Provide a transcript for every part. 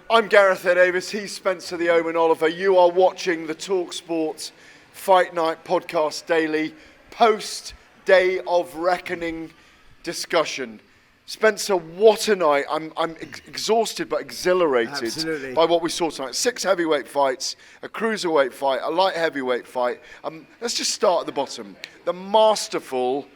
I'm Gareth Davis, he's Spencer the Omen Oliver. You are watching the talkSPORT Fight Night Podcast Daily post-Day of Reckoning discussion. Spencer, what a night. I'm exhausted but exhilarated by what we saw tonight. 6 heavyweight fights, a cruiserweight fight, a light heavyweight fight. Let's just start at the bottom. The masterful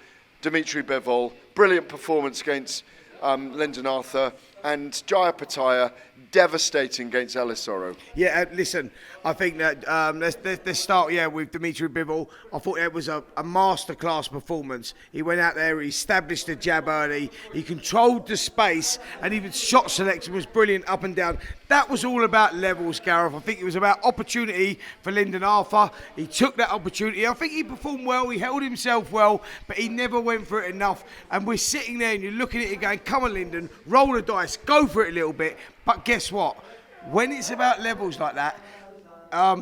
Dimitri Bivol, brilliant performance against Lyndon Arthur, and Jaya Pataya, devastating against Chisora. Yeah, listen, I think that let's start with Dimitri Bivol. I thought it was a masterclass performance. He went out there, he established the jab early, he controlled the space, and even shot selection was brilliant up and down. That was all about levels, Gareth. I think it was about opportunity for Lyndon Arthur. He took that opportunity. I think he performed well, he held himself well, but he never went for it enough. And we're sitting there and you're looking at it going, come on, Lyndon, roll the dice, go for it a little bit. But guess what? When it's about levels like that,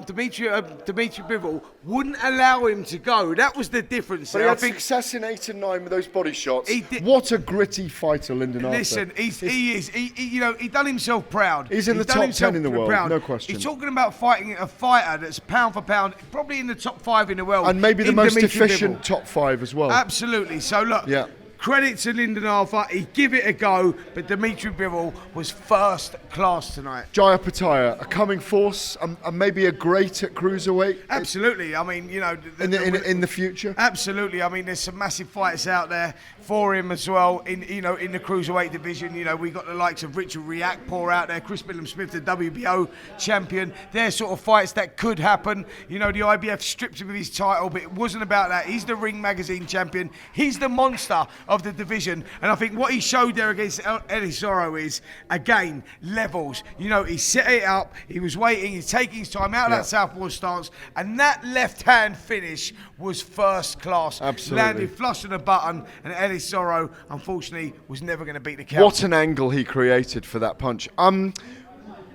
Dimitri Bivol wouldn't allow him to go. That was the difference. But he had success in 8 and 9 with those body shots. What a gritty fighter, Lyndon Arthur. Listen, he done himself proud. He's in the top 10 in the world, no question. He's talking about fighting a fighter that's pound for pound, probably in the top 5 in the world. And maybe the most efficient top 5 as well. Absolutely. So look. Yeah. Credit to Lyndon Arthur, he give it a go, but Dimitri Bivol was first class tonight. Jaya Pataya, a coming force, and maybe a great at cruiserweight. Absolutely, I mean, you know, in the future. Absolutely, I mean, there's some massive fights out there for him as well. In the cruiserweight division, you know, we got the likes of Richard Riakporhe out there, Chris Smith, the WBO champion. They're sort of fights that could happen. You know, the IBF stripped him of his title, but it wasn't about that. He's the Ring Magazine champion. He's the monster of the division, and I think what he showed there against Chisora is, again, levels. You know, he set it up, he was waiting, he's taking his time out of that southpaw stance, and that left-hand finish was first class. Absolutely. Landed flush on the button, and Chisora, unfortunately, was never going to beat the count. What an angle he created for that punch.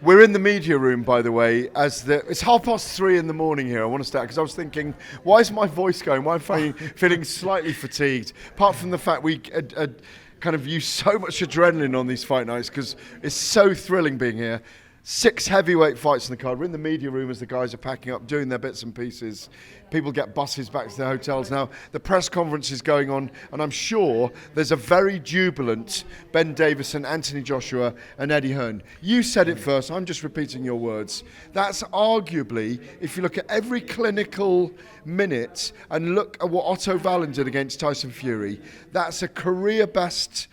We're in the media room, by the way, it's 3:30 in the morning here. I want to start because I was thinking, why is my voice going? Why am I feeling slightly fatigued? Apart from the fact we kind of use so much adrenaline on these fight nights because it's so thrilling being here. 6 heavyweight fights in the card. We're in the media room as the guys are packing up, doing their bits and pieces. People get buses back to their hotels now. The press conference is going on, and I'm sure there's a very jubilant Ben Davison, Anthony Joshua, and Eddie Hearn. You said it first. I'm just repeating your words. That's arguably, if you look at every clinical minute and look at what Otto Wallin did against Tyson Fury, that's a career best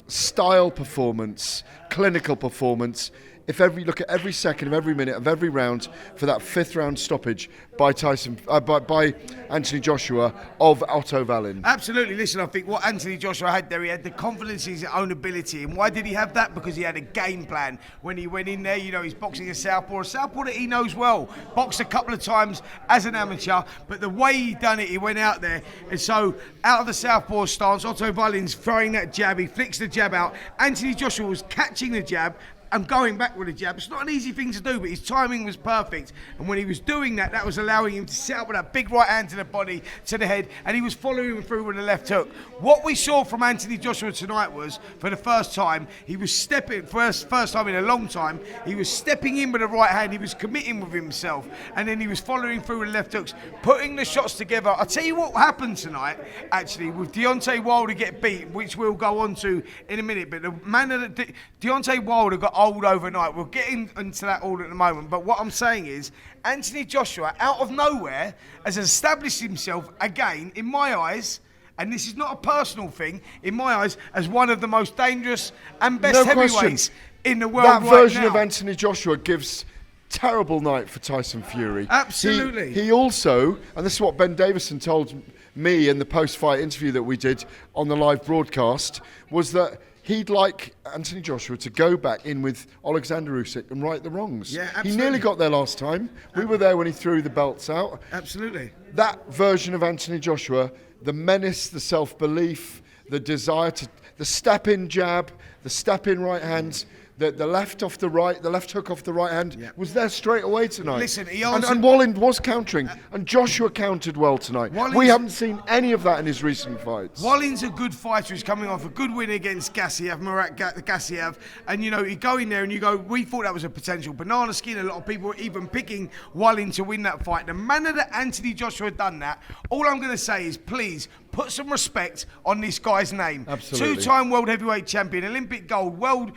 style performance, clinical performance. If you look at every second of every minute of every round for that 5th round stoppage by by Anthony Joshua of Otto Wallin. Absolutely. Listen, I think what Anthony Joshua had there, he had the confidence in his own ability. And why did he have that? Because he had a game plan. When he went in there, you know, he's boxing a southpaw that he knows well. Boxed a couple of times as an amateur, but the way he done it, he went out there. And so, out of the southpaw stance, Otto Wallin's throwing that jab, he flicks the jab out. Anthony Joshua was catching the jab and going back with a jab. It's not an easy thing to do, but his timing was perfect. And when he was doing that, that was allowing him to set up with that big right hand to the body, to the head, and he was following him through with a left hook. What we saw from Anthony Joshua tonight was, for the first time, he was stepping, first time in a long time, he was stepping in with the right hand, he was committing with himself, and then he was following through with left hooks, putting the shots together. I'll tell you what happened tonight, actually, with Deontay Wilder get beat, which we'll go on to in a minute, but the man that Deontay Wilder got old overnight. We'll get into that all at the moment, but what I'm saying is Anthony Joshua, out of nowhere, has established himself again, in my eyes, and this is not a personal thing, in my eyes, as one of the most dangerous and best heavyweights in the world right now. That version of Anthony Joshua gives terrible night for Tyson Fury. Absolutely. He also, and this is what Ben Davison told me in the post-fight interview that we did on the live broadcast, was that he'd like Anthony Joshua to go back in with Alexander Usyk and right the wrongs. Yeah, absolutely. He nearly got there last time. We were there when he threw the belts out. Absolutely. That version of Anthony Joshua, the menace, the self-belief, the desire to, the step-in jab, the step-in right hands, the left off the right, the left hook off the right hand was there straight away tonight. Listen, and Wallen was countering, and Joshua countered well tonight. We haven't seen any of that in his recent fights. Wallen's a good fighter. He's coming off a good win against Murat Gassiev, and you go in there and you go, we thought that was a potential banana skin. A lot of people were even picking Wallen to win that fight. The manner that Anthony Joshua done that, all I'm going to say is please put some respect on this guy's name. Absolutely. 2-time world heavyweight champion, Olympic gold, world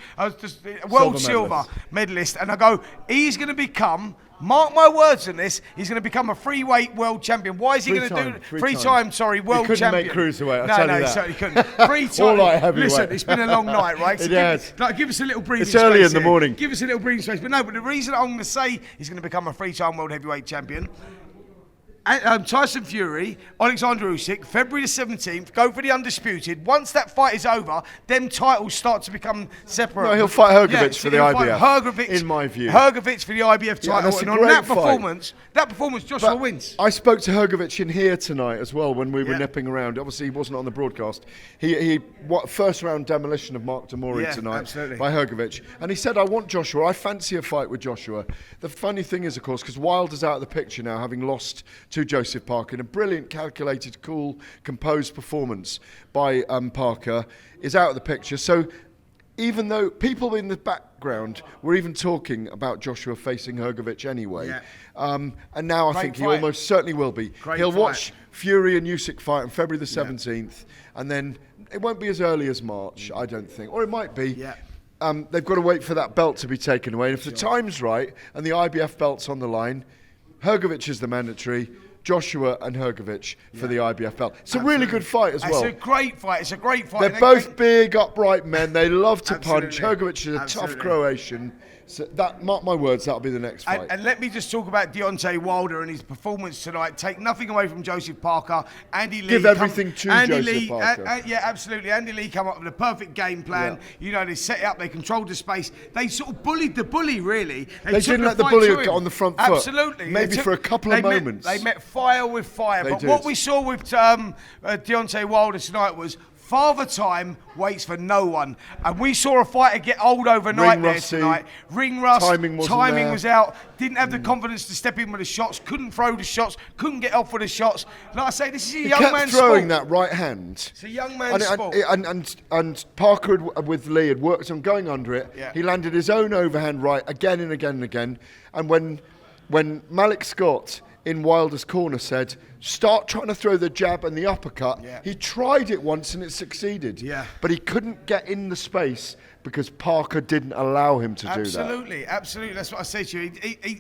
silver medalist, and I go, he's going to become, mark my words on this, he's going to become a free-weight world champion. Why is he going to do three-time world couldn't champion? Make cruiserweight, No, he certainly couldn't. Three-time. Listen, it's been a long night, right? So give us a little breathing space. It's early in the morning. Give us a little breathing space. But the reason I'm going to say he's going to become a 3-time world heavyweight champion, Tyson Fury, Alexander Usyk, February the 17th, go for the undisputed. Once that fight is over, them titles start to become separate. No, he'll fight Hrgovic for the IBF, in my view. Hrgovic for the IBF title. And on that performance, Joshua wins. I spoke to Hrgovic in here tonight as well when we were nipping around. Obviously, he wasn't on the broadcast. He first round demolition of Mark Demori tonight by Hrgovic. And he said, I want Joshua. I fancy a fight with Joshua. The funny thing is, of course, because Wilder's out of the picture now, having lost to Joseph Parker in a brilliant, calculated, cool, composed performance by Parker, is out of the picture. So even though people in the background were even talking about Joshua facing Hrgovic anyway, and now I think he almost certainly will be. He'll watch Fury and Usyk fight on February the 17th, and then it won't be as early as March, I don't think, or it might be. They've got to wait for that belt to be taken away, and if the time's right and the IBF belt's on the line, Hrgovic is the mandatory. Joshua and Hrgovic for the IBF belt. It's a really good fight as well. It's a great fight. They're both big, upright men. They love to punch. Hrgovic is a tough Croatian. So mark my words, that'll be the next fight. And let me just talk about Deontay Wilder and his performance tonight. Take nothing away from Joseph Parker. Andy Lee. Give everything to Joseph Parker. Yeah, absolutely. Andy Lee come up with a perfect game plan. They set it up. They controlled the space. They sort of bullied the bully, really. They didn't let the bully get on the front foot. Absolutely. Maybe for a couple of moments. They met fire with fire. But what we saw with Deontay Wilder tonight was Father Time waits for no one. And we saw a fighter get old overnight tonight. Ring rust. Timing was out. Didn't have the confidence to step in with the shots. Couldn't throw the shots. Couldn't get off with the shots. Like I say, this is a young man's sport. throwing that right hand. It's a young man's sport. And Parker with Lee had worked on going under it. He landed his own overhand right again and again and again. And when Malik Scott in Wilder's corner said, start trying to throw the jab and the uppercut. He tried it once and it succeeded. But he couldn't get in the space because Parker didn't allow him to do that. Absolutely. That's what I said to you.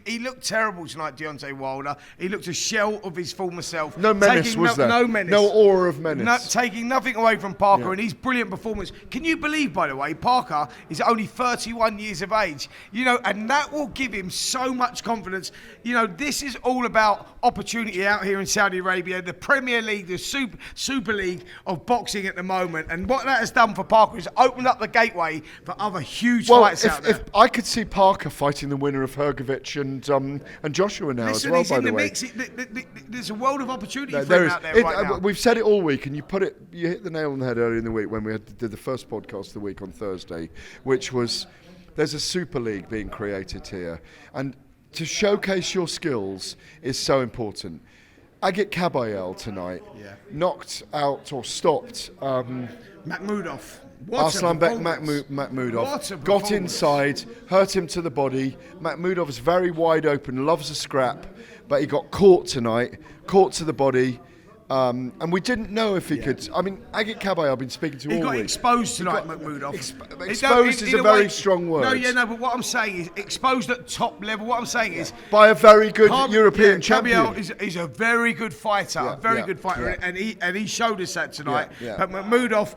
He looked terrible tonight, Deontay Wilder. He looked a shell of his former self. No menace, was there? No menace. No aura of menace. Taking nothing away from Parker and his brilliant performance. Can you believe, by the way, Parker is only 31 years of age? And that will give him so much confidence. This is all about opportunity out here in Saudi Arabia, the Premier League, the Super League of boxing at the moment. And what that has done for Parker is opened up the gateway for other huge fights out there. If I could see Parker fighting the winner of Hrgovic and Joshua now as well, by the way. There's a world of opportunity for him out there right now. We've said it all week, and you hit the nail on the head earlier in the week when we did the first podcast of the week on Thursday, which was there's a Super League being created here. And to showcase your skills is so important. Agit Kabayel tonight knocked out or stopped Makhmudov. Arslanbek Makhmudov got inside, hurt him to the body. Makhmudov is very wide open, loves a scrap, but he got caught tonight, caught to the body. And we didn't know if he could. I mean, Agit Kabayel, I've been speaking to all week. He got exposed tonight, Makhmudov. Exposed is a very strong word. But what I'm saying is exposed at top level. What I'm saying is by a very good European champion. Kabayel is a very good fighter, good fighter, and he showed us that tonight. But Makhmudov,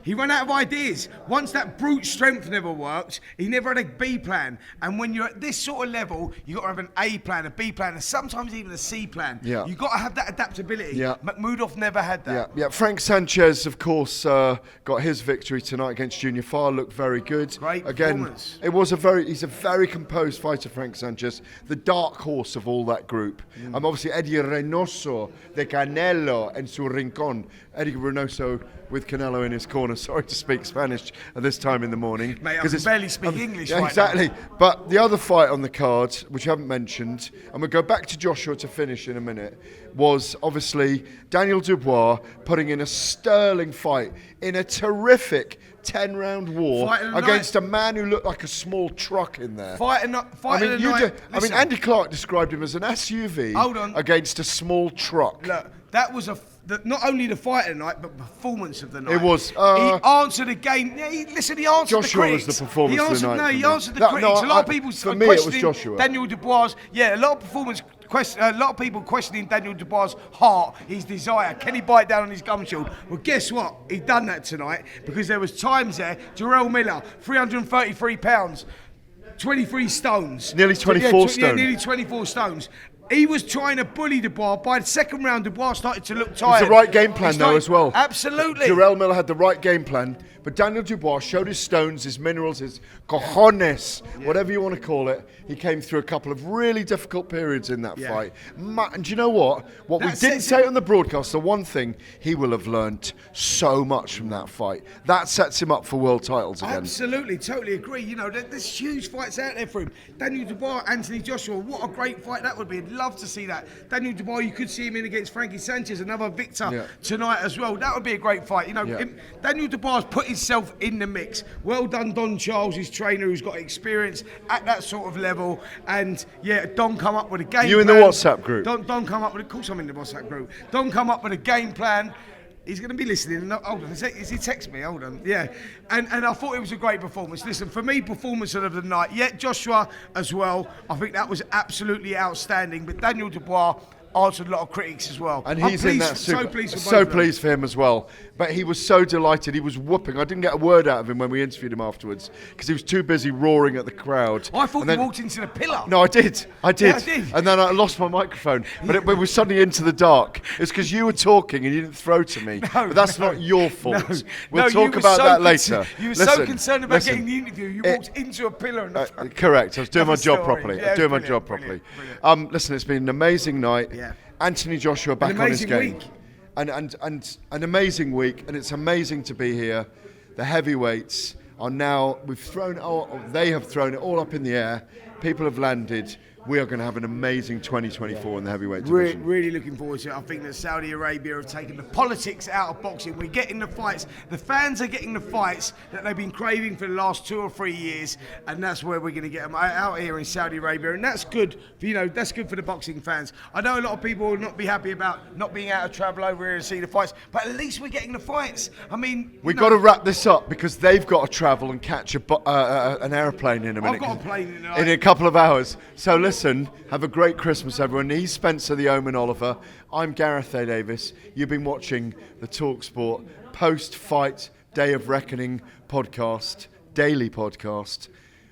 he ran out of ideas. Once that brute strength never worked, he never had a B plan. And when you're at this sort of level, you've got to have an A plan, a B plan, and sometimes even a C plan. You've got to have that adaptability. Makhmudov never had that. Frank Sanchez, of course, got his victory tonight against Junior Farr. Looked very good. Great performance. He's a very composed fighter, Frank Sanchez, the dark horse of all that group. Obviously Eddie Reynoso de Canelo and su Rincon. Eddie Reynoso with Canelo in his corner. Sorry to speak Spanish at this time in the morning. Mate, I can barely speak English yeah, right exactly. now. But the other fight on the card, which I haven't mentioned, and we'll go back to Joshua to finish in a minute, was obviously Daniel Dubois putting in a sterling fight in a terrific 10-round war against a man who looked like a small truck in there. Andy Clark described him as an SUV against a small truck. Look, that was not only the fight of the night, but performance of the night. It was. He answered the game. Yeah, he answered Joshua the critics. Was the performance of the night. No, he answered the critics. A lot of people for me, it was Joshua. Daniel Dubois. Yeah, a lot of people questioning Daniel Dubois' heart, his desire. Can he bite down on his gum shield? Well, guess what? He done that tonight because there was times there. Jarrell Miller, 333 pounds, 23 stones. Nearly 24 stones. Yeah, nearly 24 stones. He was trying to bully Dubois. By the second round, Dubois started to look tired. It was the right game plan, though, as well. Absolutely. Jarrell Miller had the right game plan, but Daniel Dubois showed his stones, his minerals, his cojones, whatever you want to call it. He came through a couple of really difficult periods in that fight. And do you know what? What we didn't say on the broadcast, the one thing, he will have learnt so much from that fight. That sets him up for world titles again. Absolutely, totally agree. You know, there's huge fights out there for him. Daniel Dubois, Anthony Joshua, what a great fight that would be. I'd love to see that. Daniel Dubois, you could see him in against Frankie Sanchez, another victor tonight as well. That would be a great fight. You know, Daniel Dubois put himself in the mix. Well done, Don Charles, his trainer, who's got experience at that sort of level. And Don come up with a game plan. You in the WhatsApp group? Don come up with, of course I'm in the WhatsApp group. Don come up with a game plan. He's going to be listening. Hold on, is he text me? Hold on. Yeah. And I thought it was a great performance. Listen, for me, performance of the night. Yeah, Joshua as well. I think that was absolutely outstanding. But Daniel Dubois answered a lot of critics as well. And he's in that super. So pleased for him as well. But he was so delighted. He was whooping. I didn't get a word out of him when we interviewed him afterwards because he was too busy roaring at the crowd. I thought he walked into the pillar. No, I did. Yeah, I did. And then I lost my microphone. But it was suddenly into the dark. It's because you were talking and you didn't throw to me. But that's not your fault. We'll talk about that later. You were so concerned about getting the interview. You walked into a pillar. And correct. I was doing my job properly. Listen, it's been an amazing night. Yeah. Anthony Joshua back on his game. And an amazing week, and it's amazing to be here. The heavyweights are now, they have thrown it all up in the air. People have landed. We are going to have an amazing 2024 in the heavyweight division. Really looking forward to it. I think that Saudi Arabia have taken the politics out of boxing. We're getting the fights. The fans are getting the fights that they've been craving for the last 2 or 3 years, and that's where we're going to get them out here in Saudi Arabia, and that's good. That's good for the boxing fans. I know a lot of people will not be happy about not being able to travel over here and see the fights, but at least we're getting the fights. I mean, we've got to wrap this up because they've got to travel and catch an airplane in a minute. I've got a plane in a couple of hours. So listen, have a great Christmas, everyone. He's Spencer the Omen Oliver. I'm Gareth A. Davis. You've been watching the talkSPORT post-fight Day of Reckoning podcast, daily podcast.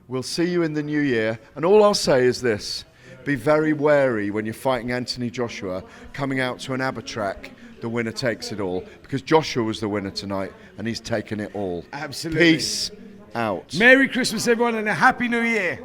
We'll see you in the new year. And all I'll say is this. Be very wary when you're fighting Anthony Joshua coming out to an ABBA track. The winner takes it all. Because Joshua was the winner tonight and he's taken it all. Absolutely. Peace out. Merry Christmas, everyone, and a Happy New Year.